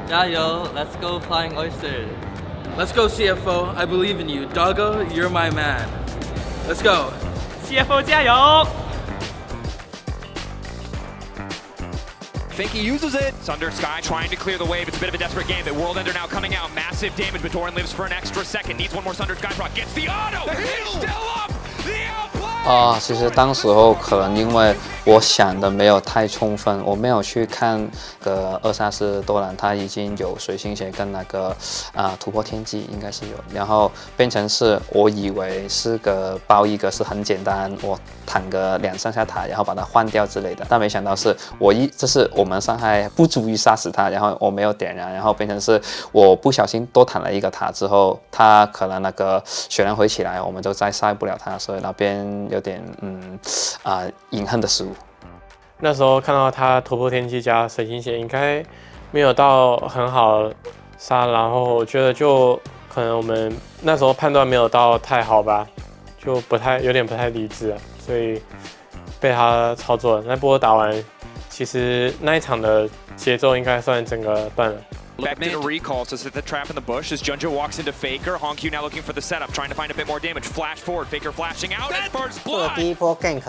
加油 ！Let's go Flying Oyster! Let's go, CFO. I believe in you. Doggo, you're my man. Let's go. CFO 加油 Think he uses it. Sunder Sky trying to clear the wave. It's a bit of a desperate game, but World Ender now coming out. Massive damage, but Doran lives for an extra second. Needs one more Sunder Sky proc. Gets the auto. He's still up. The outplay. 其实当时候可能因为我想的没有太充分，我没有去看个234多兰，他已经有水星鞋跟那个突破天际应该是有，然后变成是我以为是个包一个是很简单，我坦个2-3下塔，然后把它换掉之类的，但没想到是这是我们伤害不足以杀死他，然后我没有点燃，然后变成是我不小心多坦了一个塔之后，他可能那个血量回起来，我们就再杀不了他，所以那边有点隐恨的失误。那时候看到他突破天际加水晶鞋，应该没有到很好杀，然后我觉得就可能我们那时候判断没有到太好吧，就有点不太理智啊，所以被他操作了。那波打完，其实那一场的节奏应该算整个断了。Expected a recall to set the trap in the bush as Junjo walks into Faker. Hongq now looking for the setup, trying to find a bit more damage. Flash forward, Faker flashing out and first 做了 blood. 第一波 gank，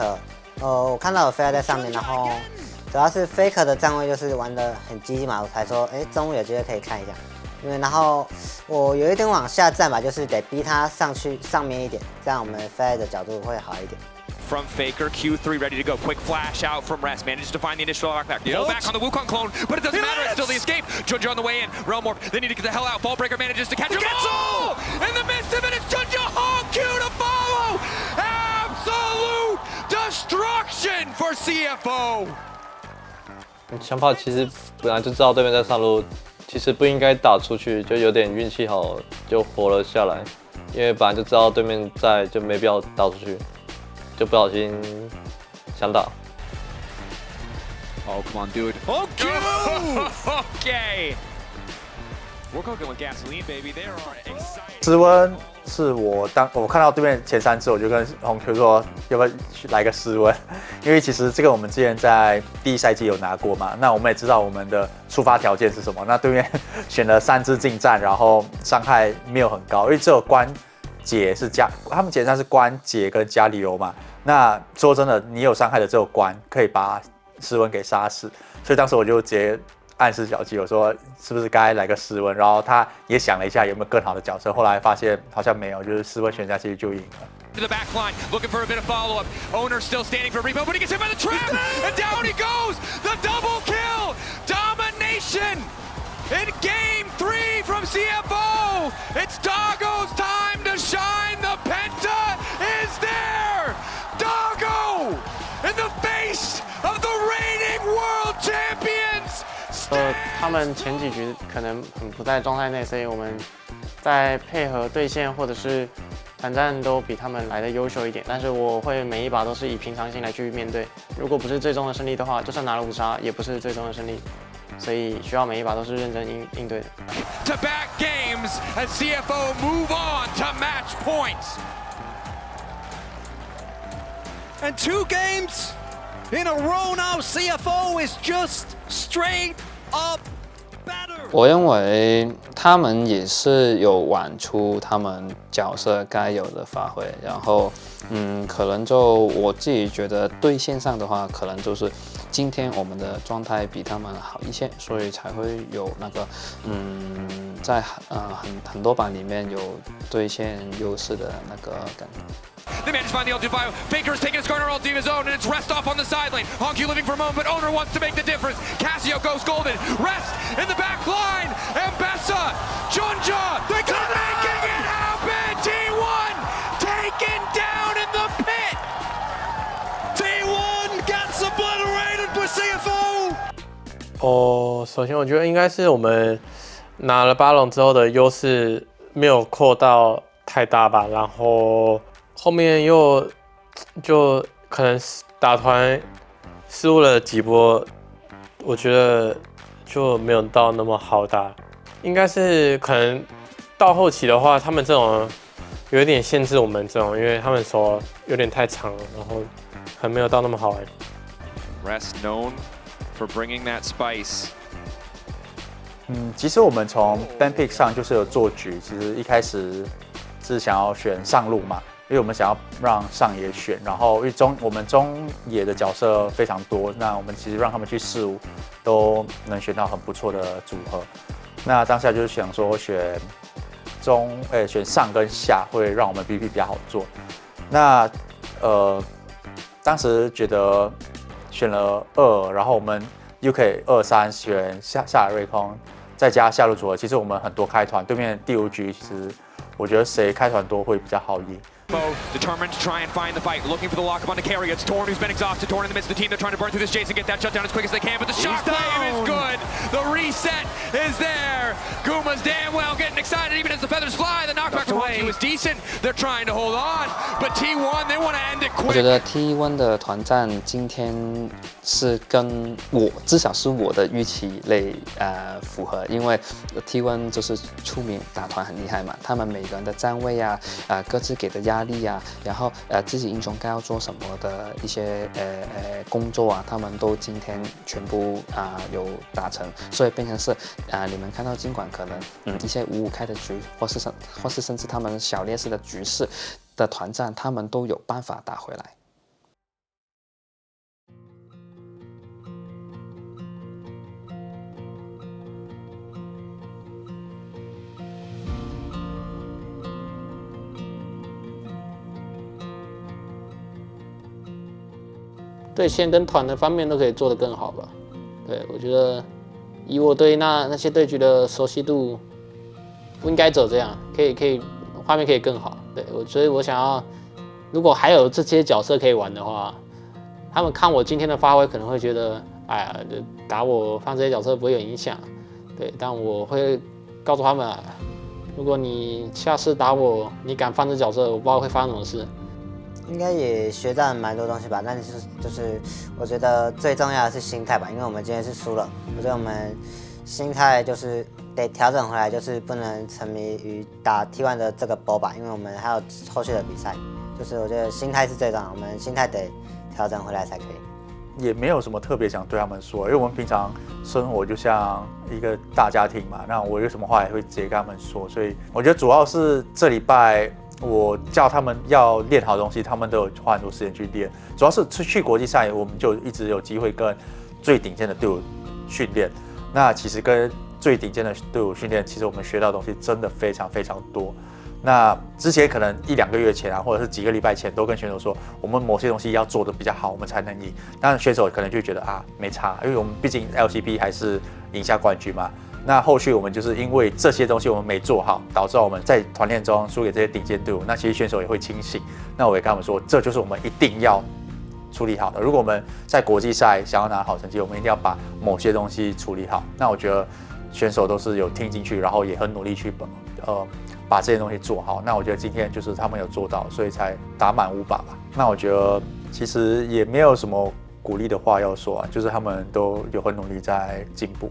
我看到有 Faker 在上面，然后主要是 Faker 的站位就是玩得很积极嘛，我才说，中午有机会可以看一下。因为然后我有一点往下站吧，就是得逼他上去上面一点，这样我们 Faker 的角度会好一点。From Faker, Q3 ready to go. Quick flash out from Rest. Manages to find the initial knockback. Pull back on the Wukong clone, but it doesn't matter. It's still the escape. Junjo on the way in. Realm Warp. They need to get the hell out. Ballbreaker manages to catch him. All! In the midst of it, it's Junjo Hongq to follow. Absolute destruction for CFO. 想法其实本来就知道对面在上路，其实不应该打出去，就有点运气好就活了下来，因为本来就知道对面在，就没必要打出去。就不小心想打。Oh, come on, dude. Okay. Okay. We're cooking with gasoline, baby. They are excited. 室温是我看到对面前3次，我就跟红 Q 说，要不要来个室温？因为其实这个我们之前在第一赛季有拿过嘛，那我们也知道我们的出发条件是什么。那对面选了3支近战，然后伤害没有很高，因为只有关。姐是他们前3是关姐跟加里欧嘛。那说真的，你有伤害的只有关可以把室温给杀死，所以当时我就直接暗示小鸡，我说是不是该来个室温？然后他也想了一下有没有更好的角色，后来发现好像没有，就是室温选下去就赢了。To the back line, looking for a bit of follow-up. Owner still standing for repo, but he gets hit by the trap, and down he goes. The double kill, domination. In Game 3 from CFO, it's Doggo's time to shine. The Penta is there. Doggo in the face of the reigning world champions. 他们前几局可能很不在状态内，所以我们在配合对线或者是团战都比他们来的优秀一点。但是我会每一把都是以平常心来去面对。如果不是最终的胜利的话，就算拿了5杀，也不是最终的胜利。所以需要每一把都是认真应对的。To back games as CFO move on to match points. And 2 games in a row now, CFO is just straight up better. 我认为他们也是有玩出他们角色该有的发挥，然后可能就我自己觉得对线上的话，可能就是今天我们的状态比他们好一些，所以才会有那个在很多版里面有对线优势的那个感觉。They manage to find the ultimate bio. Faker is taking his Garner ulti of his own, and it's Rest off on the side lane. Hongq living for a moment, but Owner wants to make the difference. Cassio goes golden. Rest in the back line. Ambessa, Junja, they could making it happen. T1 taken down in the pit. T1 gets obliterated by CFO. 首先我觉得应该是我们拿了巴龙之后的优势没有扩到太大吧，然后后面又就可能打团失误了几波，我觉得就没有到那么好打。应该是可能到后期的话，他们这种有一点限制我们这种，因为他们手有点太长了，然后还没有到那么好玩。Rest known for bringing that spice. 其实我们从 ban pick 上就是有做局，其实一开始是想要选上路嘛，因为我们想要让上野选，然后因为我们中野的角色非常多，那我们其实让他们去试舞都能选到很不错的组合。那当下就是想说选选上跟下会让我们 BP 比较好做。那当时觉得选了2，然后我们 UK 2-3选下野瑞空，再加下路组合，其实我们很多开团，对面第5局其实我觉得谁开团多会比较好赢。Determined to try and find the fight, looking for the lockup on the carry. It's Torn who's been exhausted. Torn in the midst of the team. They're trying to burn through this chase and get that shutdown as quick as they can. But the shockwave is good. The reset is there. Guma's damn well getting excited even as the feathers fly. The knockback from Honky was decent. They're trying to hold on, but T1 they want to end it 我觉 quick. 得 T1 的团战今天是跟至少是我的预期类符合，因为 T1 就是出名打团很厉害嘛，他们每个人的站位啊，各自给的压力啊，然后自己英雄该要做什么的一些工作啊，他们都今天全部有达成，所以变成是你们看到尽管可能一些5-5开的局，或是甚至他们小劣势的局势的团战，他们都有办法打回来。对线跟团的方面都可以做得更好吧。对，我觉得以我对那些对局的熟悉度，不应该走这样，可以画面可以更好。对，所以我想要，如果还有这些角色可以玩的话，他们看我今天的发挥可能会觉得，哎呀，打我放这些角色不会有影响。对，但我会告诉他们，如果你下次打我，你敢放这角色，我不知道会发生什么事。应该也学到蛮多东西吧，但是就是我觉得最重要的是心态吧，因为我们今天是输了，我觉得我们心态就是得调整回来，就是不能沉迷于打 T1 的这个波吧，因为我们还有后续的比赛，就是我觉得心态是最重要，我们心态得调整回来才可以。也没有什么特别想对他们说，因为我们平常生活就像一个大家庭嘛，那我有什么话也会直接跟他们说，所以我觉得主要是这礼拜我叫他们要练好东西，他们都有花很多时间去练。主要是去国际赛，我们就一直有机会跟最顶尖的队伍训练。那其实跟最顶尖的队伍训练，其实我们学到的东西真的非常非常多。那之前可能1-2个月前啊，或者是几个礼拜前，都跟选手说，我们某些东西要做得比较好，我们才能赢。当然选手可能就觉得没差，因为我们毕竟 LCP 还是赢下冠军嘛。那后续我们就是因为这些东西我们没做好，导致我们在团练中输给这些顶尖队伍。那其实选手也会清醒。那我也跟他们说，这就是我们一定要处理好的。如果我们在国际赛想要拿好成绩，我们一定要把某些东西处理好。那我觉得选手都是有听进去，然后也很努力去把这些东西做好。那我觉得今天就是他们有做到，所以才打满5把吧。那我觉得其实也没有什么鼓励的话要说啊，就是他们都有很努力在进步。